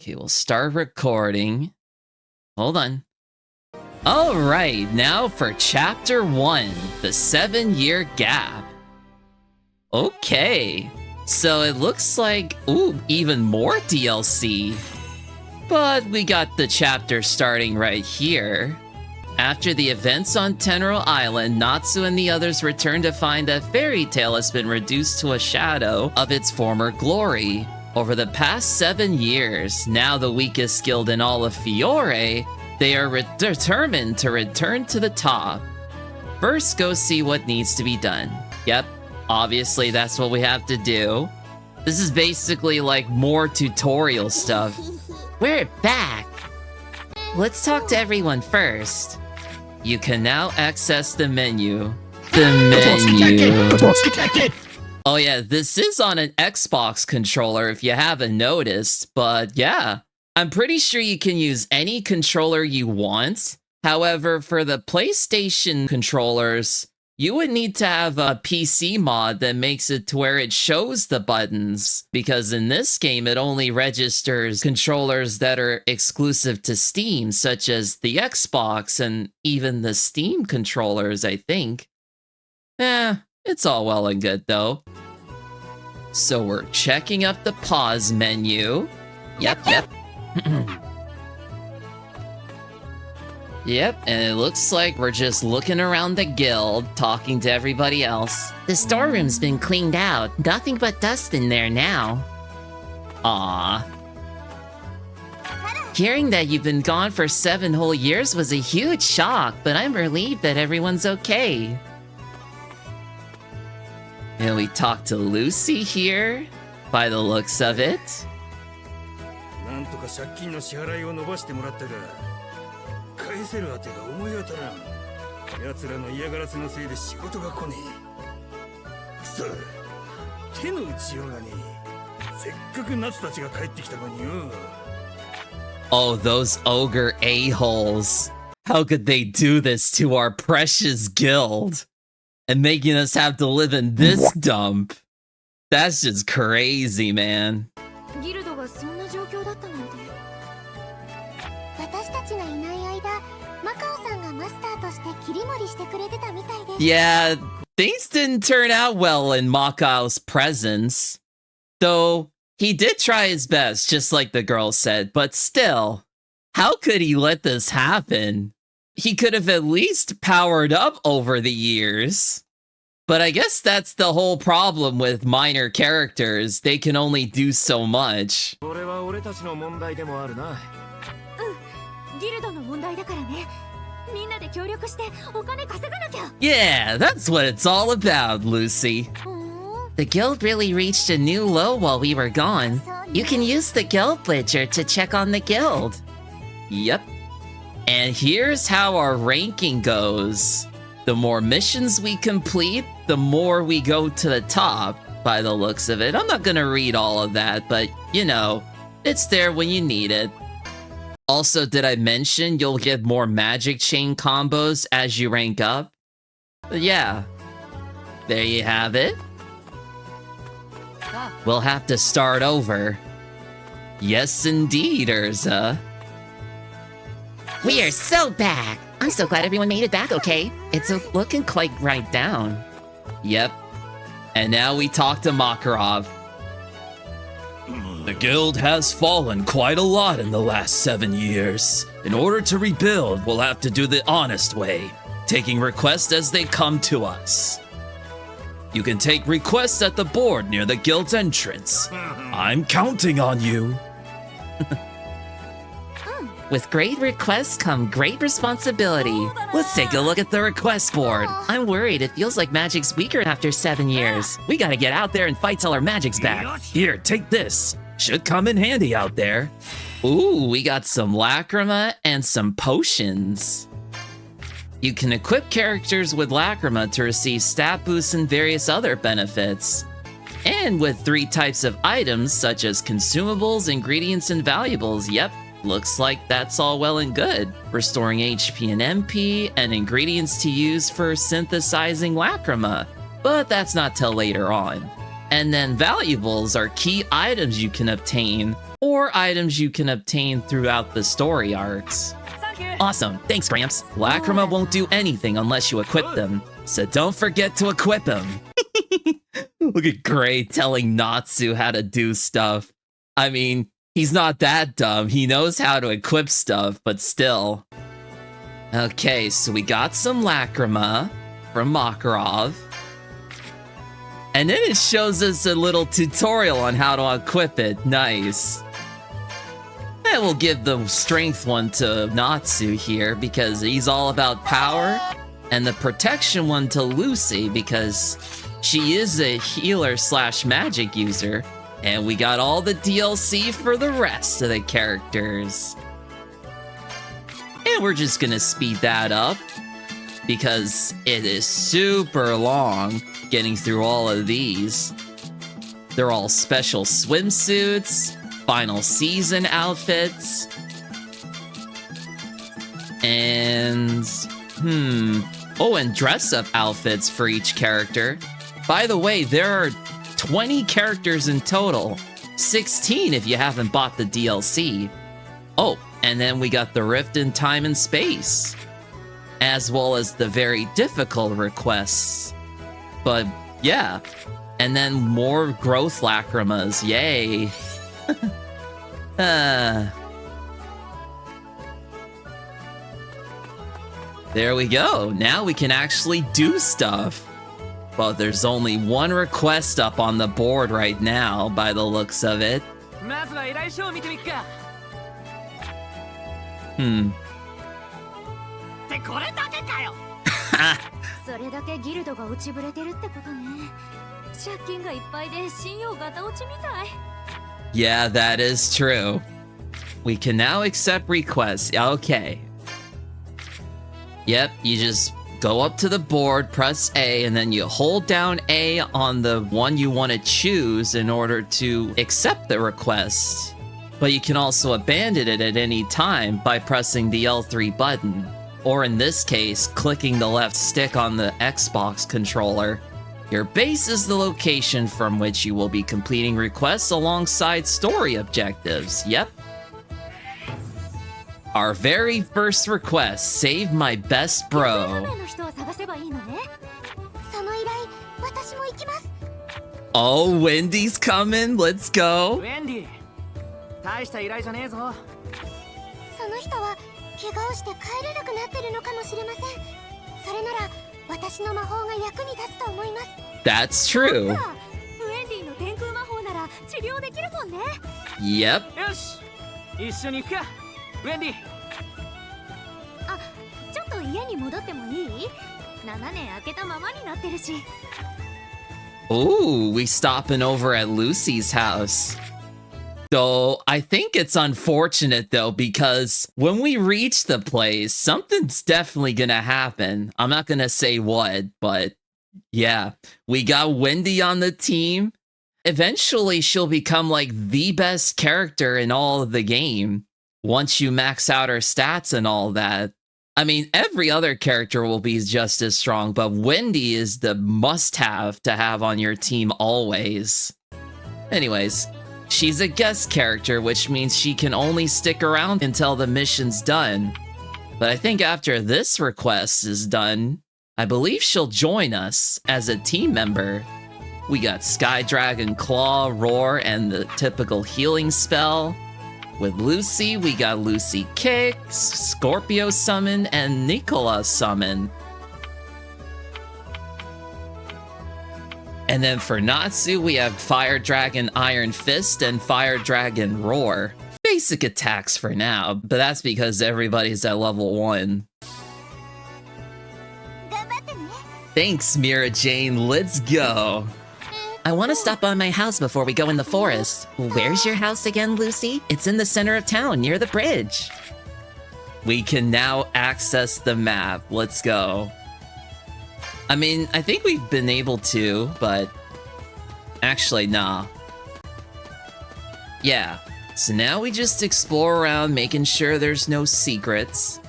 Okay, we'll start recording. Hold on. Alright, now for Chapter 1, the 7-year gap. Okay, so it looks like, ooh, even more DLC. But we got the chapter starting right here. After the events on Tenro Island, Natsu and the others return to find that Fairy Tail has been reduced to a shadow of its former glory. Over the past 7 years, now the weakest guild in all of Fiore, they are determined to return to the top. First, go see what needs to be done. Yep, obviously that's what we have to do. This is basically like more tutorial stuff. We're back! Let's talk to everyone first. You can now access the menu. Oh yeah, this is on an Xbox controller if you haven't noticed, but yeah. I'm pretty sure you can use any controller you want. However, for the PlayStation controllers, you would need to have a PC mod that makes it to where it shows the buttons, because in this game it only registers controllers that are exclusive to Steam, such as the Xbox and even the Steam controllers, I think. It's all well and good though. So we're checking up the pause menu. Yep. Yep, and it looks like we're just looking around the guild, talking to everybody else. The storeroom's been cleaned out. Nothing but dust in there now. Aww. Hearing that you've been gone for 7 whole years was a huge shock, but I'm relieved that everyone's okay. And we talked to Lucy here, by the looks of it. Oh, those ogre a-holes. How could they do this to our precious guild? And making us have to live in this dump. That's just crazy, man. Yeah, things didn't turn out well in Makao's presence. Though, he did try his best, just like the girl said, but still, how could he let this happen? He could have at least powered up over the years. But I guess that's the whole problem with minor characters. They can only do so much. Yeah, that's what it's all about, Lucy. The guild really reached a new low while we were gone. You can use the guild ledger to check on the guild. Yep. And here's how our ranking goes. The more missions we complete, the more we go to the top, by the looks of it. I'm not gonna read all of that, but, you know, it's there when you need it. Also, did I mention you'll get more magic chain combos as you rank up? But yeah, there you have it. We'll have to start over. Yes, indeed, Urza. We are so back! I'm so glad everyone made it back okay. It's looking quite right down. Yep. And now we talk to Makarov. The guild has fallen quite a lot in the last 7 years. In order to rebuild, we'll have to do the honest way, taking requests as they come to us. You can take requests at the board near the guild's entrance. I'm counting on you. With great requests come great responsibility. Let's take a look at the request board. I'm worried. It feels like magic's weaker after 7 years. We gotta get out there and fight till our magic's back. Here, take this. Should come in handy out there. Ooh, we got some Lacrima and some potions. You can equip characters with Lacrima to receive stat boosts and various other benefits. And with 3 types of items such as consumables, ingredients, and valuables, yep. Looks like that's all well and good. Restoring HP and MP, and ingredients to use for synthesizing Lacrima. But that's not till later on. And then valuables are key items you can obtain or items you can obtain throughout the story arcs. Awesome. Thanks, Gramps. Lacrima won't do anything unless you equip them, so don't forget to equip him. Look at Gray telling Natsu how to do stuff. I mean, he's not that dumb. He knows how to equip stuff, but still. Okay, so we got some Lacrima from Makarov. And then it shows us a little tutorial on how to equip it. Nice. And we'll give the strength one to Natsu here because he's all about power. And the protection one to Lucy because she is a healer / magic user. And we got all the DLC for the rest of the characters. And we're just gonna speed that up because it is super long getting through all of these. They're all special swimsuits, final season outfits, and oh, and dress-up outfits for each character. By the way, there are 20 characters in total, 16 if you haven't bought the DLC. Oh, and then we got the Rift in Time and Space, as well as the very difficult requests. But yeah, and then more growth lacrimas, yay. There we go, now we can actually do stuff. But there's only one request up on the board right now, by the looks of it. Yeah, that is true. We can now accept requests. Okay. Yep, you just go up to the board, press A, and then you hold down A on the one you want to choose in order to accept the request. But you can also abandon it at any time by pressing the L3 button, or in this case, clicking the left stick on the Xbox controller. Your base is the location from which you will be completing requests alongside story objectives. Yep. Our very first request, save my best bro. Oh, Wendy's coming. Let's go. Wendy. 大した依頼じゃねえぞ。その人は怪我をして帰れなくなってるのかもしれません。それなら私の魔法が役に立つと思います。That's true. ウェンディの天空魔法なら治療できるもんね。Yep. よし、一緒に行くか、ウェンディ。あ、ちょっと家に戻ってもいい？7年空けたままになってるし。Ooh, we stopping over at Lucy's house. So I think it's unfortunate though, because when we reach the place, something's definitely gonna happen. I'm not gonna say what, but yeah, we got Wendy on the team. Eventually she'll become like the best character in all of the game once you max out her stats and all that. I mean, every other character will be just as strong, but Wendy is the must-have to have on your team always. Anyways, she's a guest character, which means she can only stick around until the mission's done. But I think after this request is done, I believe she'll join us as a team member. We got Sky Dragon Claw, Roar, and the typical healing spell. With Lucy, we got Lucy Kicks, Scorpio Summon, and Nicola Summon. And then for Natsu, we have Fire Dragon Iron Fist and Fire Dragon Roar. Basic attacks for now, but that's because everybody's at level 1. Thanks, Mira Jane. Let's go. I want to stop by my house before we go in the forest. Where's your house again, Lucy? It's in the center of town, near the bridge. We can now access the map. Let's go. I mean, I think we've been able to, but actually, nah. Yeah, so now we just explore around, making sure there's no secrets.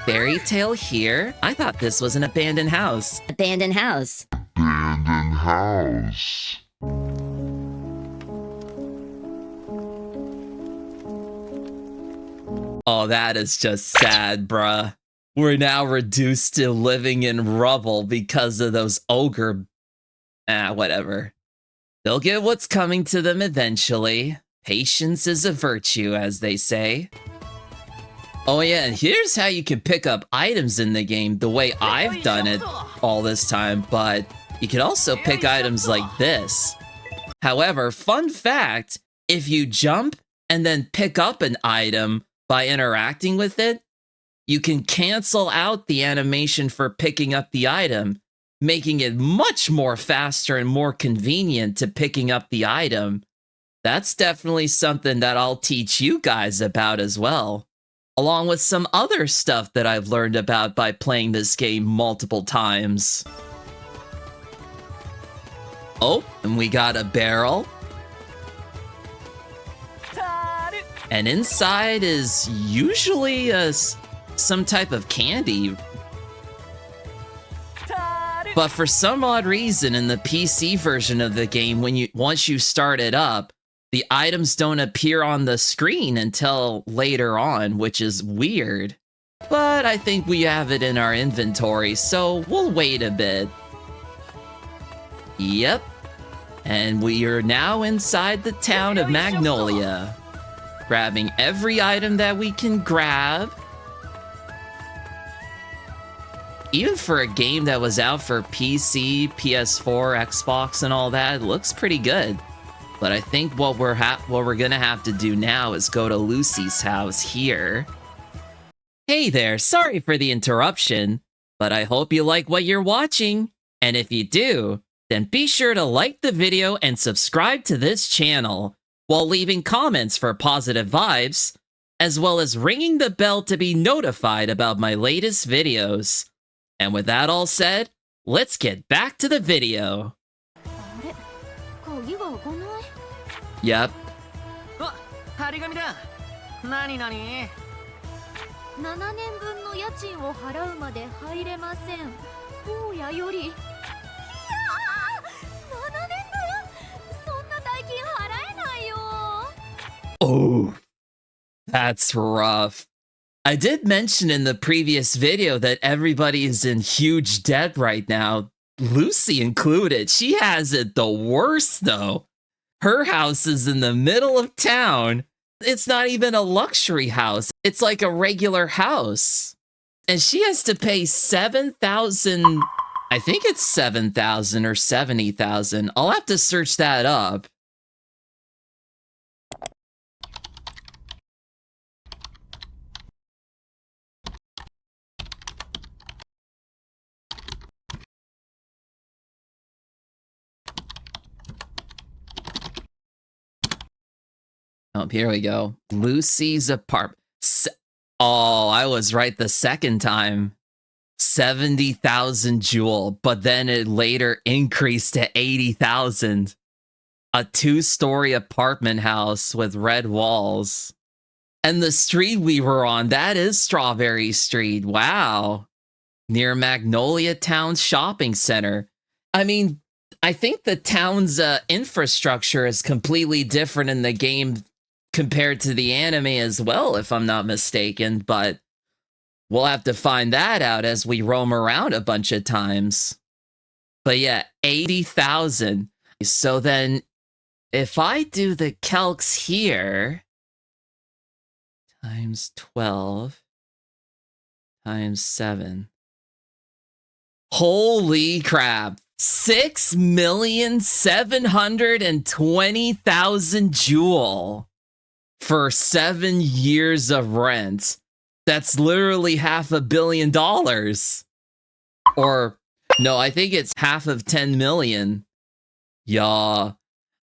Fairy tale here. I thought this was an abandoned house. Abandoned house. Abandoned house. Oh, that is just sad, bruh. We're now reduced to living in rubble because of those ogre... whatever. They'll get what's coming to them eventually. Patience is a virtue, as they say. Oh yeah, and here's how you can pick up items in the game the way I've done it all this time, but you can also pick items like this. However, fun fact, if you jump and then pick up an item by interacting with it, you can cancel out the animation for picking up the item, making it much more faster and more convenient to picking up the item. That's definitely something that I'll teach you guys about as well, along with some other stuff that I've learned about by playing this game multiple times. Oh, and we got a barrel. And inside is usually some type of candy. But for some odd reason in the PC version of the game, once you start it up, the items don't appear on the screen until later on, which is weird. But I think we have it in our inventory, so we'll wait a bit. Yep. And we are now inside the town of Magnolia, grabbing every item that we can grab. Even for a game that was out for PC, PS4, Xbox, and all that, it looks pretty good. But I think what we're gonna have to do now is go to Lucy's house here. Hey there, sorry for the interruption, but I hope you like what you're watching. And if you do, then be sure to like the video and subscribe to this channel, while leaving comments for positive vibes, as well as ringing the bell to be notified about my latest videos. And with that all said, let's get back to the video. Yep. 張り紙だ。何々。7年分の家賃を払うまで入れません。大家より。いやー、7年分。そんな大金払えないよ。Oh, that's rough. I did mention in the previous video that everybody is in huge debt right now, Lucy included. She has it the worst though. Her house is in the middle of town. It's not even a luxury house. It's like a regular house. And she has to pay 7,000. I think it's 7,000 or 70,000. I'll have to search that up. Oh, here we go. Lucy's apartment. Oh, I was right the second time. 70,000 jewel, but then it later increased to 80,000. A 2-story apartment house with red walls. And the street we were on, that is Strawberry Street. Wow. Near Magnolia Town Shopping Center. I mean, I think the town's infrastructure is completely different in the game compared to the anime as well, if I'm not mistaken, but we'll have to find that out as we roam around a bunch of times. But yeah, 80,000. So then, if I do the calcs here, times 12, times 7. Holy crap. 6,720,000 jewel. For 7 years of rent. That's literally $500 million. Or, no, I think it's half of 10 million. Yeah.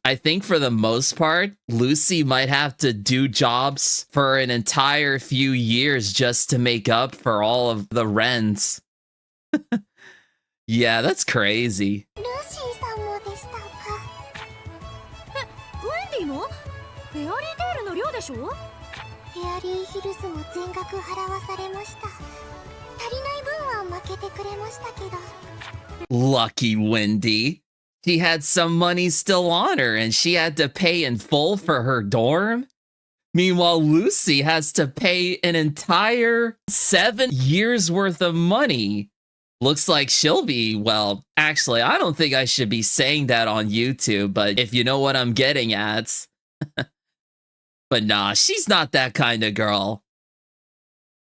I think for the most part, Lucy might have to do jobs for an entire few years just to make up for all of the rents. Yeah, that's crazy. Wendy もフェアリーテールの寮でしょ？フェアリーヒルズも全額払わされました。足りない分は負けてくれましたけど。Lucky Wendy. She had some money still on her and she had to pay in full for her dorm? Meanwhile, Lucy has to pay an entire 7 years worth of money. Looks like she'll be, well, actually, I don't think I should be saying that on YouTube, but if you know what I'm getting at. But nah, she's not that kind of girl.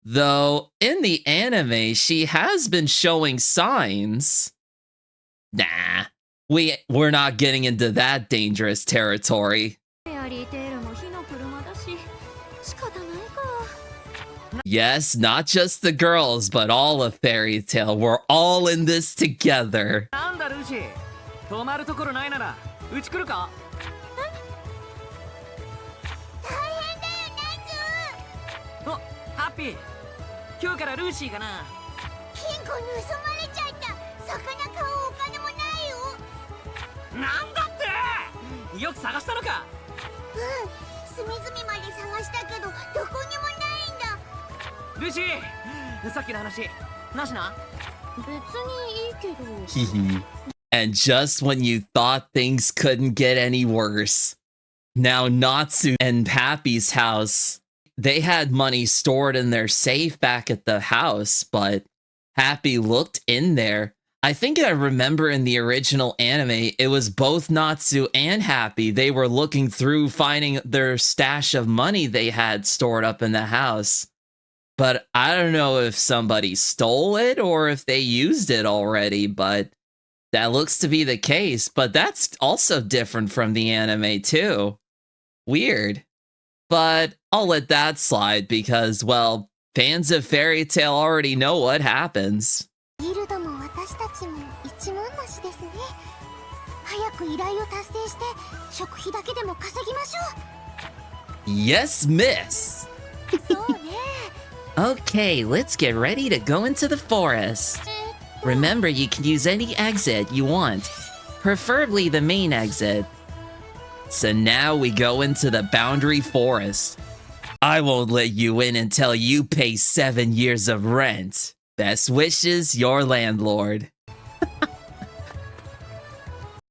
Though, in the anime, she has been showing signs. Nah, we're not getting into that dangerous territory. Yes, not just the girls, but all of Fairy Tail. We're all in this together. なんだルーシー、泊まるところないならうち来るか？大変だよナツ。お、ハッピー。今日からルーシーかな。金庫盗まれちゃった。魚買うお金もないよ。なんだって。よく探したのか。うん、隅々まで探したけどどこにもないんだ。ルーシー、さっきの話なしな。別にいいけど。And just when you thought things couldn't get any worse, now Natsu and Happy's house, they had money stored in their safe back at the house, but Happy looked in there. I think I remember in the original anime, it was both Natsu and Happy. They were looking through, finding their stash of money they had stored up in the house. But I don't know if somebody stole it or if they used it already, but that looks to be the case. But that's also different from the anime too. Weird. But I'll let that slide because, well, fans of Fairy Tail already know what happens. Yes, miss! Okay, let's get ready to go into the forest. Remember, you can use any exit you want, preferably the main exit. So now we go into the Boundary Forest. I won't let you in until you pay 7 years of rent. Best wishes, your landlord.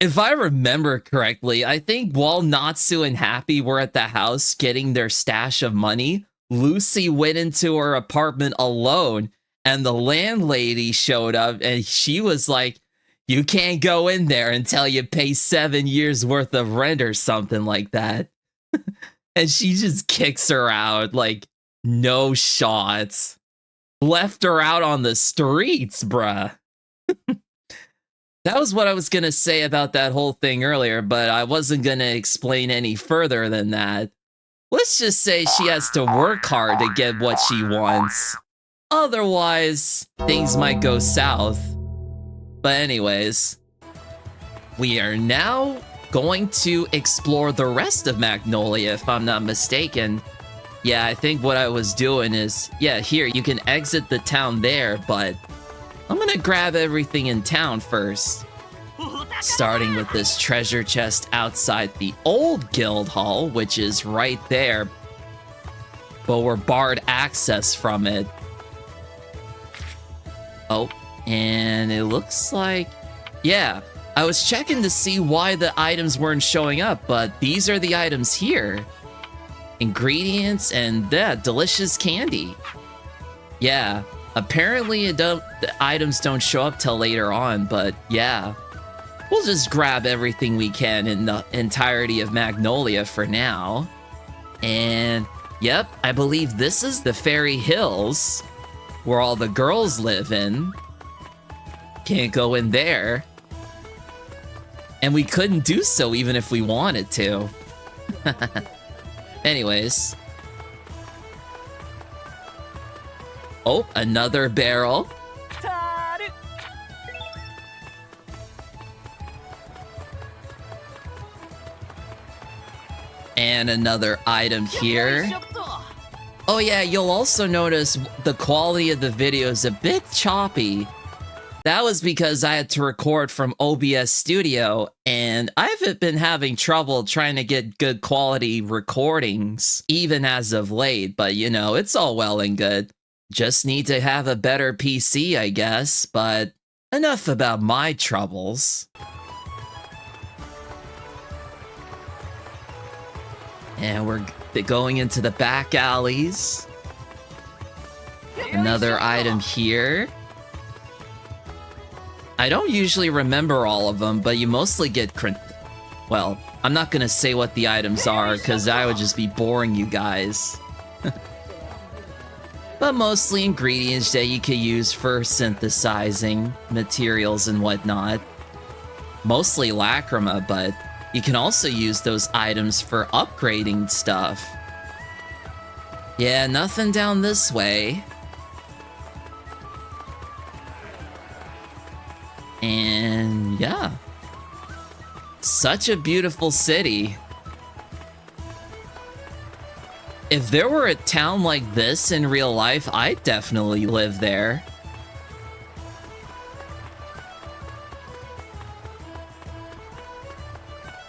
If I remember correctly, I think while Natsu and Happy were at the house getting their stash of money, Lucy went into her apartment alone, and the landlady showed up, and she was like, you can't go in there until you pay 7 years worth of rent or something like that. And she just kicks her out, like, no shots. Left her out on the streets, bruh. That was what I was gonna say about that whole thing earlier, but I wasn't gonna explain any further than that. Let's just say she has to work hard to get what she wants. Otherwise, things might go south. But anyways, we are now going to explore the rest of Magnolia, if I'm not mistaken. Yeah, I think what I was doing is, yeah, here, you can exit the town there, but I'm gonna grab everything in town first. Starting with this treasure chest outside the old guild hall, which is right there, but we're barred access from it. Oh, and it looks like, yeah, I was checking to see why the items weren't showing up, but these are the items here. Ingredients and that delicious candy. Yeah, apparently the items don't show up till later on, but yeah. We'll just grab everything we can in the entirety of Magnolia for now. And yep, I believe this is the Fairy Hills, where all the girls live in. Can't go in there. And we couldn't do so even if we wanted to. Anyways. Oh, another barrel. And another item here. Oh yeah, you'll also notice the quality of the video is a bit choppy. That was because I had to record from OBS Studio, and I've been having trouble trying to get good quality recordings, even as of late, but you know, it's all well and good. Just need to have a better PC, I guess, but enough about my troubles. And They're going into the back alleys. Another item here. I don't usually remember all of them, but you mostly get well, I'm not gonna say what the items are, because I would just be boring you guys. But mostly ingredients that you can use for synthesizing materials and whatnot. Mostly lacrima, but you can also use those items for upgrading stuff. Yeah, nothing down this way. And yeah. Such a beautiful city. If there were a town like this in real life, I'd definitely live there.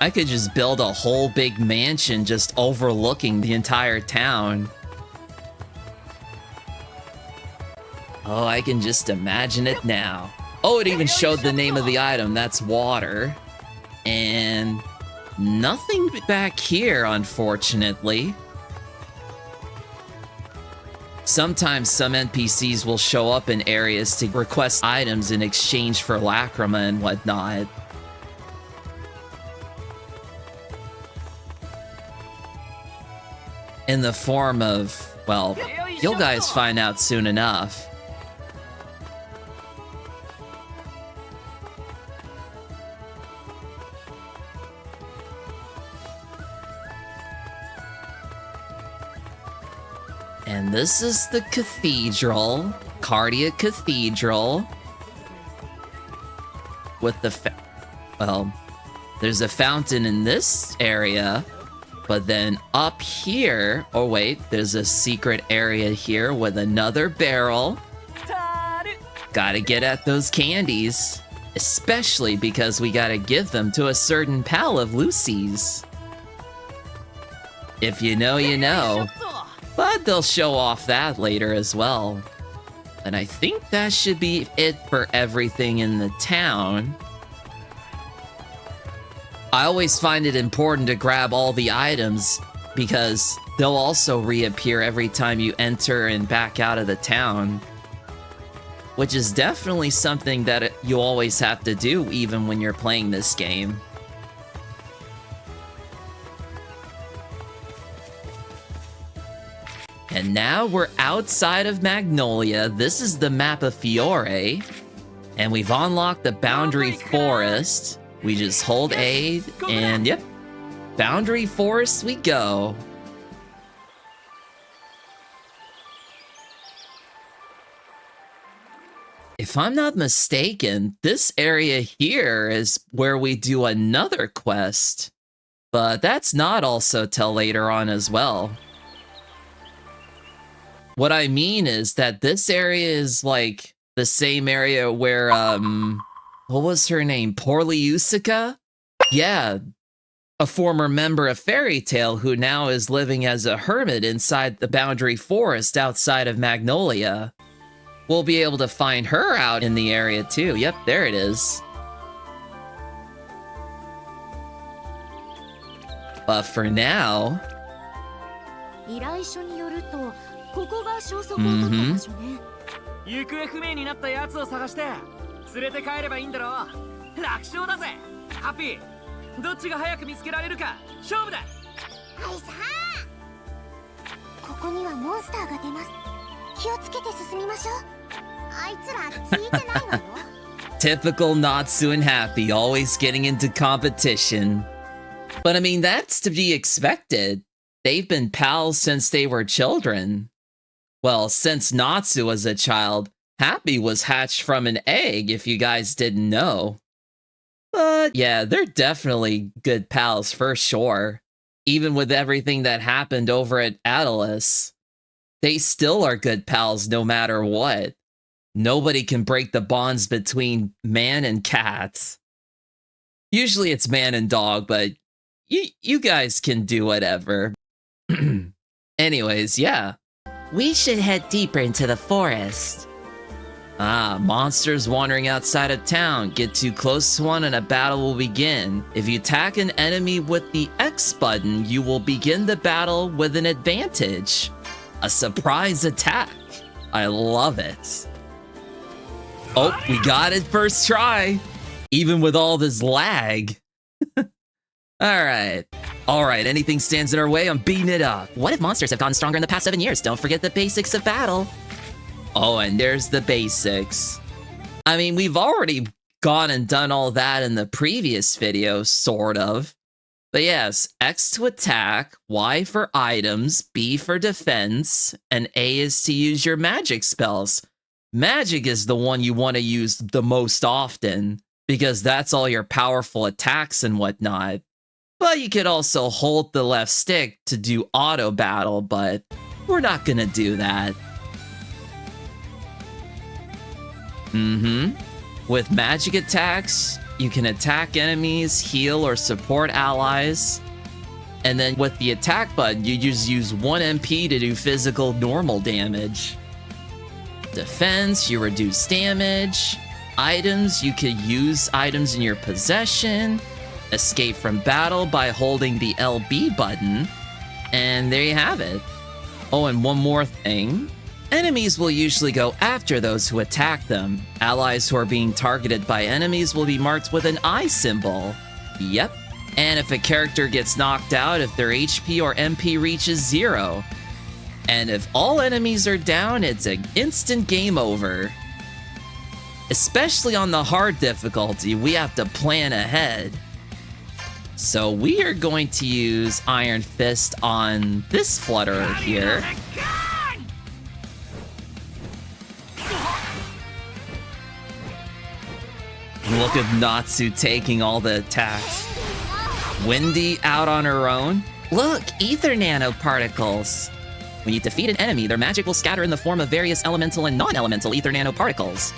I could just build a whole big mansion just overlooking the entire town. Oh, I can just imagine it now. Oh, it even showed the name of the item. That's water. And nothing back here, unfortunately. Sometimes some NPCs will show up in areas to request items in exchange for lacrima and whatnot. In the form of, well, you'll guys find out soon enough. And this is the cathedral, Cardia Cathedral. With the, well, there's a fountain in this area. But then up here, oh wait, there's a secret area here with another barrel. Gotta get at those candies. Especially because we gotta give them to a certain pal of Lucy's. If you know, you know. But they'll show off that later as well. And I think that should be it for everything in the town. I always find it important to grab all the items because they'll also reappear every time you enter and back out of the town. Which is definitely something that you always have to do even when you're playing this game. And now we're outside of Magnolia. This is the map of Fiore. And we've unlocked the Boundary Forest. We just hold A, and yep, Boundary Forest we go. If I'm not mistaken, this area here is where we do another quest. But that's not also till later on as well. What I mean is that this area is like the same area where, what was her name? Poorly Usuka? Yeah, a former member of Fairy Tail who now is living as a hermit inside the Boundary Forest outside of Magnolia. We'll be able to find her out in the area too. Yep, there it is. But for now... Mm-hmm. 行方不明になったやつを探して連れて帰ればいいんだろう。楽勝だぜハッピー。どっちが早く見つけられるか勝負だ。はいさあ、ここにはモンスターが出ます。気をつけて進みましょう。あいつら聞いてないわよ。Typical Natsu and Happy, always getting into competition. But I mean, that's to be expected. They've been pals since they were children. Well, since Natsu was a child, Happy was hatched from an egg, if you guys didn't know. But yeah, they're definitely good pals for sure. Even with everything that happened over at Atlas, they still are good pals no matter what. Nobody can break the bonds between man and cat. Usually it's man and dog, but you guys can do whatever. Anyways, yeah. We should head deeper into the forest. Ah, monsters wandering outside of town. Get too close to one and a battle will begin. If you attack an enemy with the X button, you will begin the battle with an advantage. A surprise attack. I love it. Oh, we got it first try. Even with all this lag. Alright. Alright, anything stands in our way, I'm beating it up. What if monsters have gotten stronger in the past 7 years? Don't forget the basics of battle. Oh, and there's the basics. I mean, we've already gone and done all that in the previous video, sort of. But yes, X to attack, Y for items, B for defense, and A is to use your magic spells. Magic is the one you want to use the most often, because that's all your powerful attacks and whatnot. But you could also hold the left stick to do auto battle, but we're not gonna do that. With magic attacks, you can attack enemies, heal or support allies. And then with the attack button, you just use 1 MP to do physical normal damage. Defense, you reduce damage. Items, you could use items in your possession. Escape from battle by holding the LB button. And there you have it. Oh, and one more thing. Enemies will usually go after those who attack them. Allies who are being targeted by enemies will be marked with an I symbol. Yep. And if a character gets knocked out, if their HP or MP reaches 0. And if all enemies are down, it's an instant game over. Especially on the hard difficulty, we have to plan ahead. So we are going to use Iron Fist on this flutterer here. Look at Natsu taking all the attacks. Wendy out on her own. Look, ether nanoparticles. When you defeat an enemy, their magic will scatter in the form of various elemental and non-elemental ether nanoparticles.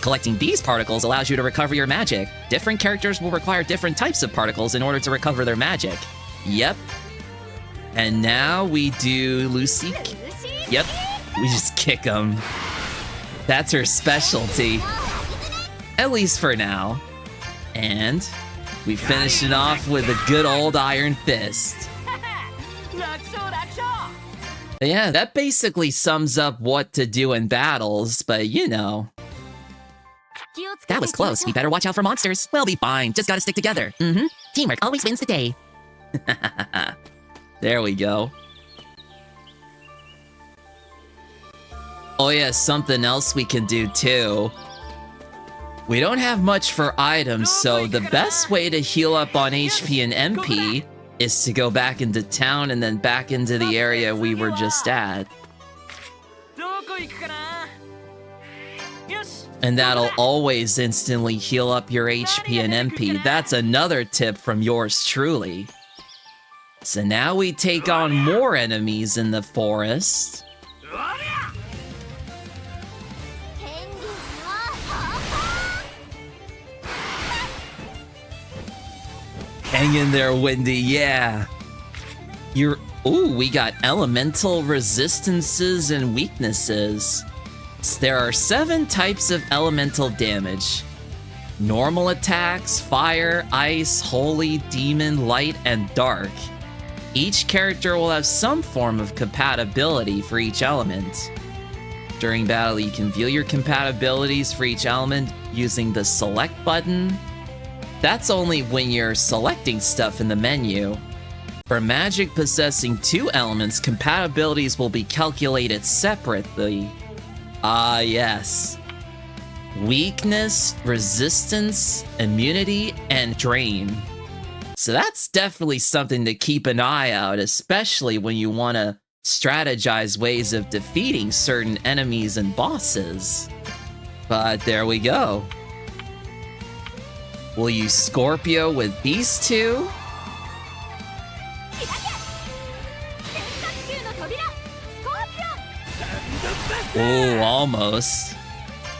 Collecting these particles allows you to recover your magic. Different characters will require different types of particles in order to recover their magic. Yep. And now we do Lucy. Yep. We just kick them. That's her specialty. At least for now. And we finish it off with a good old Iron Fist. Yeah, that basically sums up what to do in battles, but you know. That was close. We better watch out for monsters. We'll be fine. Just gotta stick together. Teamwork always wins the day. There we go. Oh yeah, something else we can do too. We don't have much for items, so the best way to heal up on HP and MP is to go back into town and then back into the area we were just at. And that'll always instantly heal up your HP and MP. That's another tip from yours truly. So now we take on more enemies in the forest. Hang in there, Wendy, yeah. Ooh, we got elemental resistances and weaknesses. So there are 7 types of elemental damage. Normal attacks, fire, ice, holy, demon, light, and dark. Each character will have some form of compatibility for each element. During battle, you can view your compatibilities for each element using the select button. That's only when you're selecting stuff in the menu. For magic possessing 2 elements, compatibilities will be calculated separately. Ah, yes. Weakness, resistance, immunity, and drain. So that's definitely something to keep an eye out, especially when you want to strategize ways of defeating certain enemies and bosses. But there we go. We'll use Scorpio with these 2. Ooh, almost.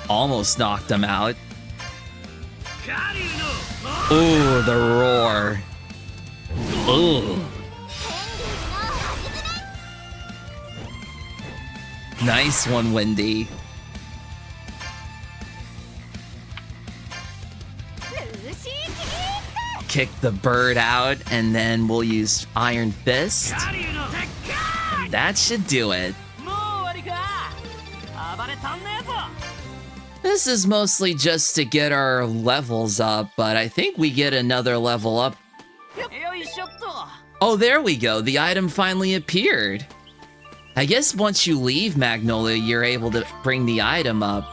Almost knocked him out. Ooh, the roar. Ooh. Nice one, Wendy. kick the bird out, and then we'll use Iron Fist. And that should do it. This is mostly just to get our levels up, but I think we get another level up. Oh, there we go. The item finally appeared. I guess once you leave Magnolia, you're able to bring the item up.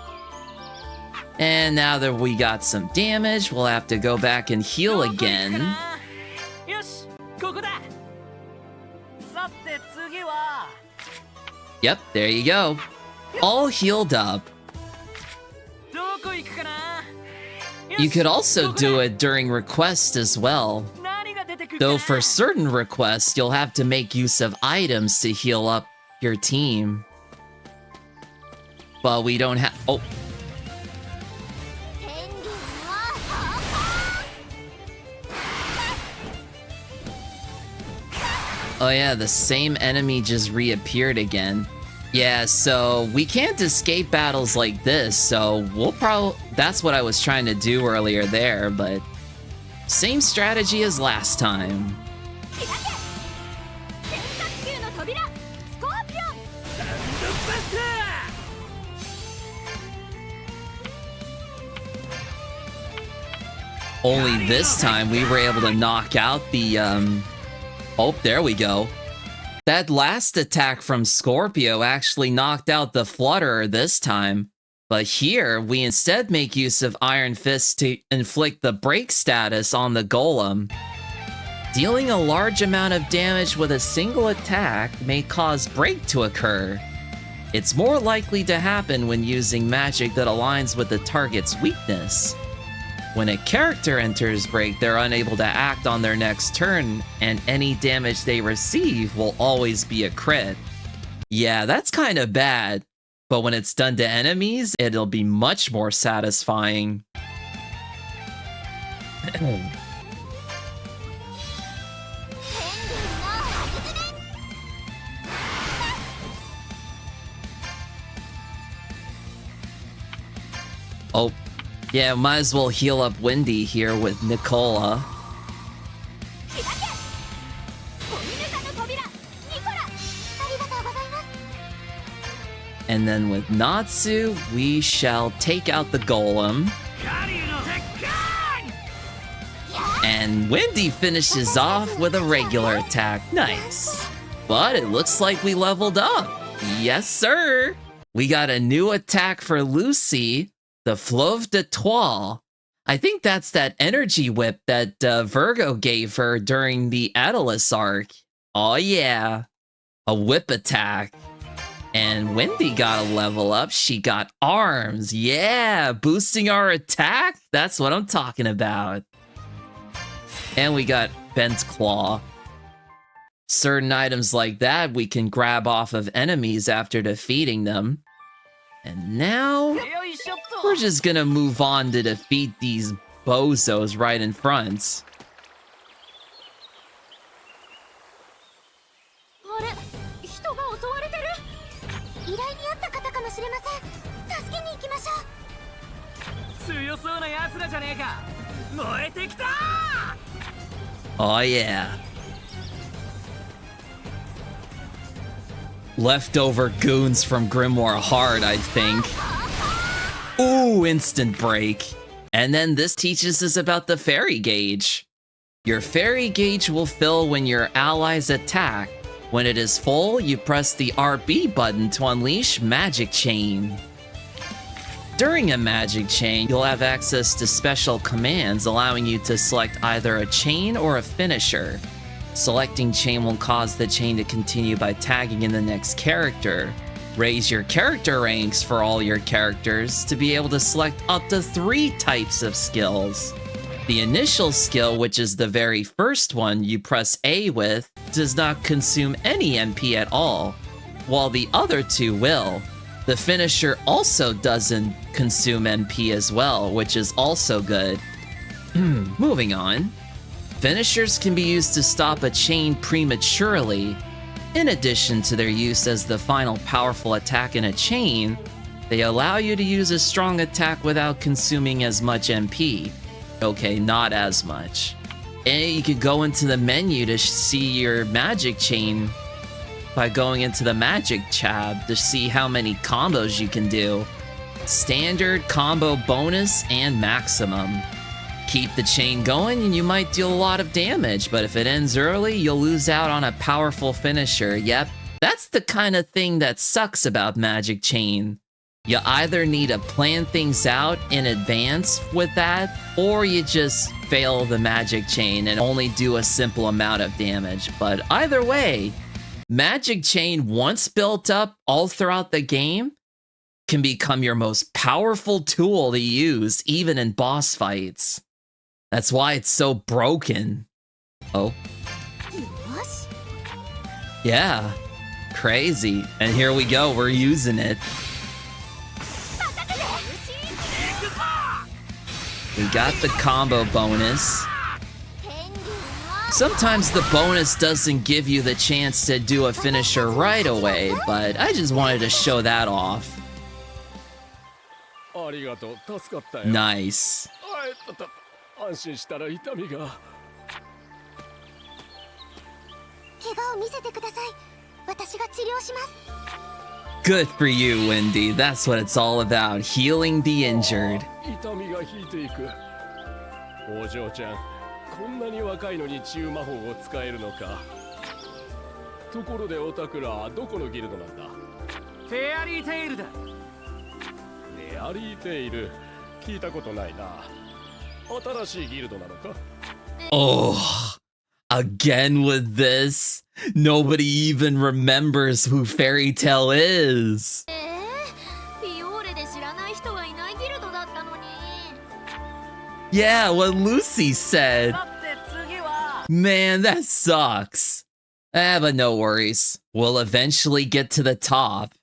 And now that we got some damage, we'll have to go back and heal again. Yep, there you go. All healed up. You could also do it during requests as well. Though for certain requests, you'll have to make use of items to heal up your team. But we don't have... Oh. Oh yeah, the same enemy just reappeared again. Yeah, so we can't escape battles like this, so we'll probably... That's what I was trying to do earlier there, but... Same strategy as last time. Only this time we were able to knock out the, Oh, there we go. That last attack from Scorpio actually knocked out the Flutterer this time. But here, we instead make use of Iron Fist to inflict the break status on the Golem. Dealing a large amount of damage with a single attack may cause break to occur. It's more likely to happen when using magic that aligns with the target's weakness. When a character enters break, they're unable to act on their next turn, and any damage they receive will always be a crit. Yeah, that's kind of bad. But when it's done to enemies, it'll be much more satisfying. Oh, yeah, might as well heal up Wendy here with Nicola. And then with Natsu, we shall take out the Golem. And Wendy finishes off with a regular attack. Nice. But it looks like we leveled up. Yes, sir. We got a new attack for Lucy, the Fleuve d'Etoile. I think that's that energy whip that Virgo gave her during the Atlas arc. Oh yeah, a whip attack. And Wendy got a level up. She got arms. Yeah, boosting our attack. That's what I'm talking about. And we got Bent Claw. Certain items like that we can grab off of enemies after defeating them. And now, we're just gonna move on to defeat these bozos right in front. Oh yeah. Leftover goons from Grimoire Heart, I think. Ooh, instant break. And then this teaches us about the fairy gauge. Your fairy gauge will fill when your allies attack. When it is full, you press the RB button to unleash Magic Chain. During a Magic Chain, you'll have access to special commands allowing you to select either a chain or a finisher. Selecting chain will cause the chain to continue by tagging in the next character. Raise your character ranks for all your characters to be able to select up to 3 types of skills. The initial skill, which is the very first one you press A with, does not consume any MP at all, while the other 2 will. The finisher also doesn't consume MP as well, which is also good. Moving on. Finishers can be used to stop a chain prematurely. In addition to their use as the final powerful attack in a chain, they allow you to use a strong attack without consuming as much MP. Okay, not as much. And you could go into the menu to see your magic chain by going into the magic tab to see how many combos you can do. Standard, combo bonus, and maximum. Keep the chain going and you might deal a lot of damage, but if it ends early, you'll lose out on a powerful finisher. Yep, that's the kind of thing that sucks about magic chain. You either need to plan things out in advance with that, or you just fail the magic chain and only do a simple amount of damage. But either way, magic chain, once built up all throughout the game, can become your most powerful tool to use even in boss fights. That's why it's so broken. Oh. Yeah. Crazy. And here we go, we're using it. We got the combo bonus. Sometimes the bonus doesn't give you the chance to do a finisher right away, but I just wanted to show that off. Nice. Good for you, Wendy. That's what it's all about, healing the injured. Oh, again with this? Nobody even remembers who Fairy Tail is. Yeah, what Lucy said. Man, that sucks. But no worries. We'll eventually get to the top.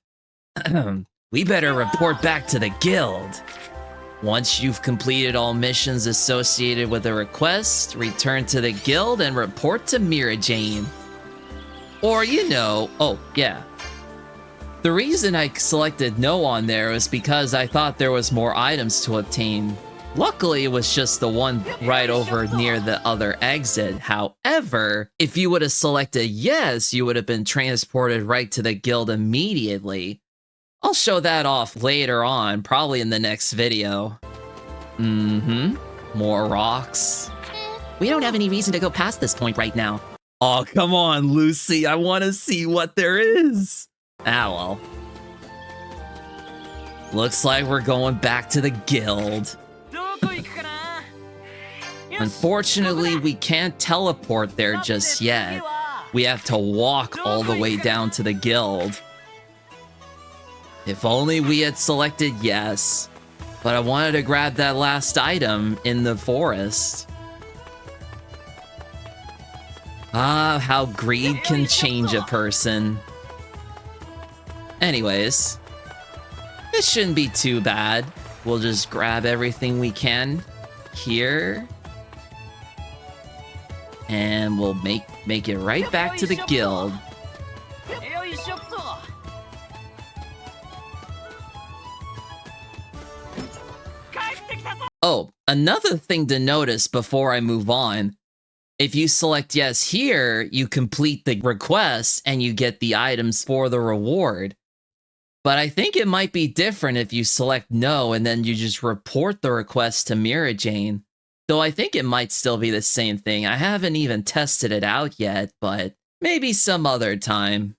We better report back to the guild. Once you've completed all missions associated with a request, return to the guild and report to Mira Jane. Or, you know, oh, yeah. The reason I selected no on there was because I thought there was more items to obtain. Luckily, it was just the one right over near the other exit. However, if you would have selected yes, you would have been transported right to the guild immediately. I'll show that off later on, probably in the next video. More rocks. We don't have any reason to go past this point right now. Oh, come on, Lucy. I want to see what there is. Ah, well. Looks like we're going back to the guild. Unfortunately, we can't teleport there just yet. We have to walk all the way down to the guild. If only we had selected yes. But I wanted to grab that last item in the forest. Ah, how greed can change a person. Anyways, it shouldn't be too bad. We'll just grab everything we can here. And we'll make it right back to the guild. Oh, another thing to notice before I move on. If you select yes here, you complete the request and you get the items for the reward. But I think it might be different if you select no and then you just report the request to Mira Jane. Though I think it might still be the same thing. I haven't even tested it out yet, but maybe some other time.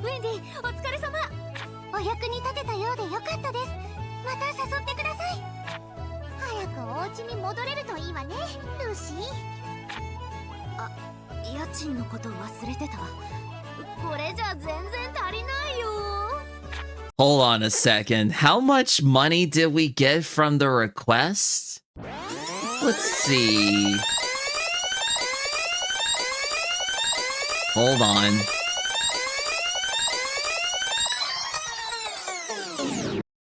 Wendy, お疲れ様。お役に立てたようでよかったです。また誘ってください。早くお家に戻れるといいわね、ルーシー。あ、家賃のこと忘れてた。これじゃ全然足りないよ。Hold on a second. How much money did we get from the request? Let's see. Hold on.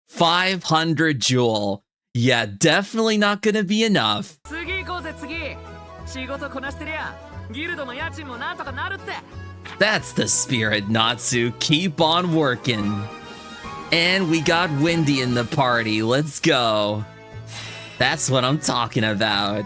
500 jewel. Yeah, definitely not gonna be enough. 次行こうぜ次。仕事こなしてりゃギルドの家賃もなんとかなるって。That's the spirit, Natsu. Keep on working. And we got Wendy in the party. Let's go. That's what I'm talking about.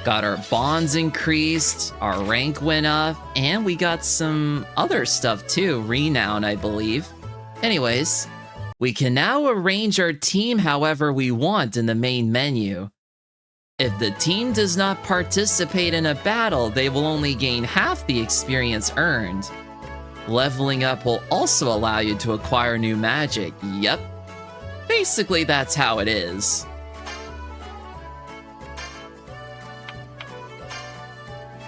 Got our bonds increased, our rank went up, and we got some other stuff too, renown, I believe. Anyways, we can now arrange our team however we want in the main menu. If the team does not participate in a battle, they will only gain half the experience earned. Leveling up will also allow you to acquire new magic. Yep. Basically, that's how it is.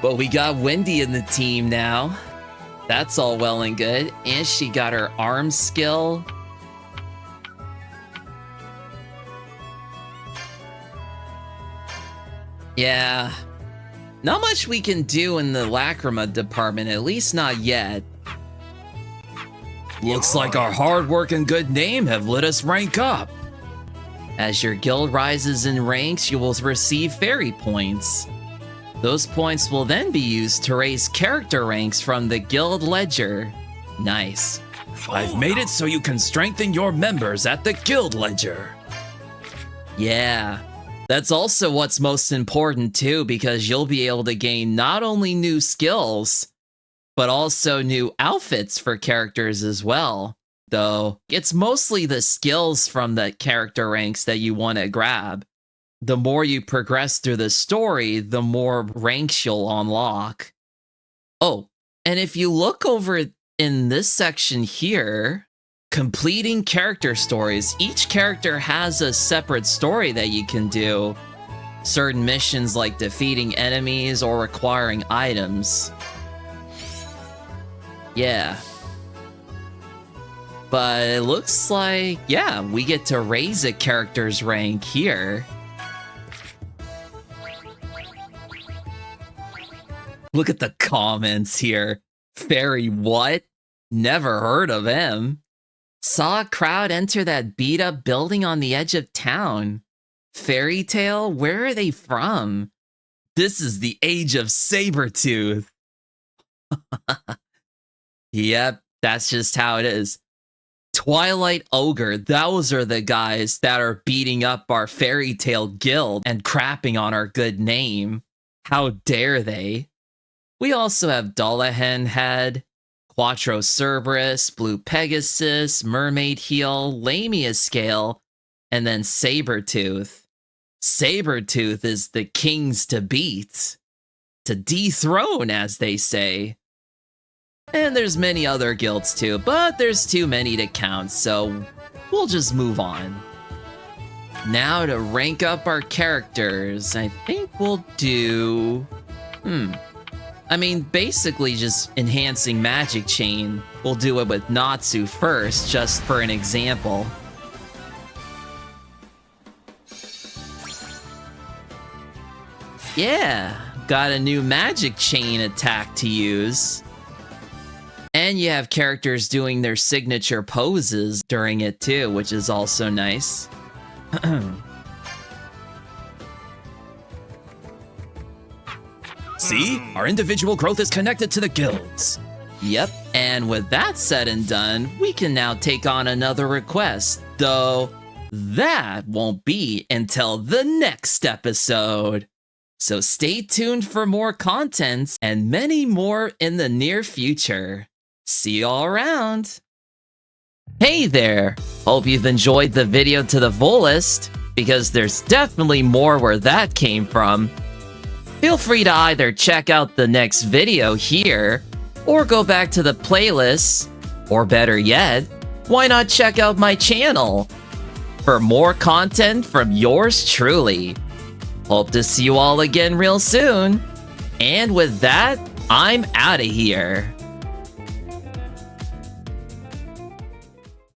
But we got Wendy in the team now. That's all well and good. And she got her arm skill. Yeah. Not much we can do in the Lacrima department, at least not yet. Looks like our hard work and good name have let us rank up. As your guild rises in ranks, you will receive fairy points. Those points will then be used to raise character ranks from the guild ledger. Nice. I've made it so you can strengthen your members at the guild ledger. Yeah. That's also what's most important too, because you'll be able to gain not only new skills, but also new outfits for characters as well. Though, it's mostly the skills from the character ranks that you want to grab. The more you progress through the story, the more ranks you'll unlock. Oh, and if you look over in this section here, completing character stories, each character has a separate story that you can do. Certain missions like defeating enemies or acquiring items. Yeah. But it looks like, yeah, we get to raise a character's rank here. Look at the comments here. Fairy what? Never heard of him. Saw a crowd enter that beat-up building on the edge of town. Fairy tale? Where are they from? This is the age of Sabretooth. Yep, that's just how it is. Twilight Ogre, those are the guys that are beating up our fairy tale guild and crapping on our good name. How dare they? We also have Dullahan Head, Quattro Cerberus, Blue Pegasus, Mermaid Heel, Lamia Scale, and then Sabretooth. Sabretooth is the kings to beat. To dethrone, as they say. And there's many other guilds too, but there's too many to count, so we'll just move on. Now to rank up our characters, I think we'll do... I mean, basically just enhancing Magic Chain. We'll do it with Natsu first, just for an example. Yeah, got a new Magic Chain attack to use. And you have characters doing their signature poses during it too, which is also nice. See? Our individual growth is connected to the guilds. Yep, and with that said and done, we can now take on another request, though that won't be until the next episode. So stay tuned for more contents and many more in the near future. See you all around. Hey there! Hope you've enjoyed the video to the fullest, because there's definitely more where that came from. Feel free to either check out the next video here, or go back to the playlist, or better yet, why not check out my channel for more content from yours truly. Hope to see you all again real soon. And with that, I'm out of here.